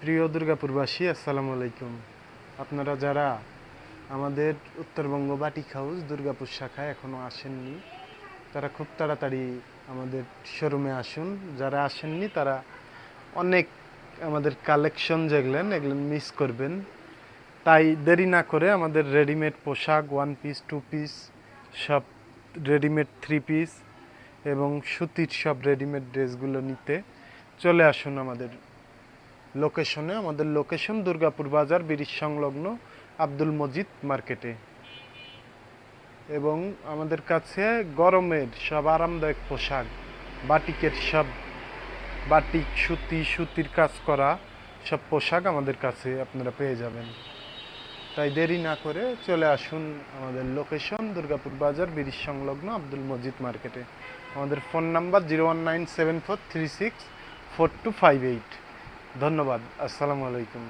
প্রিয় দুর্গাপুরবাসী, আসসালামু আলাইকুম। আপনারা যারা আমাদের উত্তরবঙ্গ বাটিক হাউস দুর্গাপুর শাখায় এখনও আসেননি, তারা খুব তাড়াতাড়ি আমাদের শোরুমে আসুন। যারা আসেননি তারা অনেক আমাদের কালেকশন যেগুলেন এগুলো মিস করবেন। তাই দেরি না করে আমাদের রেডিমেড পোশাক, ওয়ান পিস, টু পিস, সব রেডিমেড থ্রি পিস এবং সুতির সব রেডিমেড ড্রেসগুলো নিতে চলে আসুন আমাদের লোকেশনে। আমাদের লোকেশন দুর্গাপুর বাজার, ব্রিজ সংলগ্ন আব্দুল মজিদ মার্কেটে। এবং আমাদের কাছে গরমের সব আরামদায়ক পোশাক, বাটিকের সব বাটিক, সুতির কাজ করা সব পোশাক আমাদের কাছে আপনারা পেয়ে যাবেন। তাই দেরি না করে চলে আসুন আমাদের লোকেশন দুর্গাপুর বাজার, ব্রিজ সংলগ্ন আব্দুল মজিদ মার্কেটে। আমাদের ফোন নাম্বার 01974364258। ধন্যবাদ। আসসালামু আলাইকুম।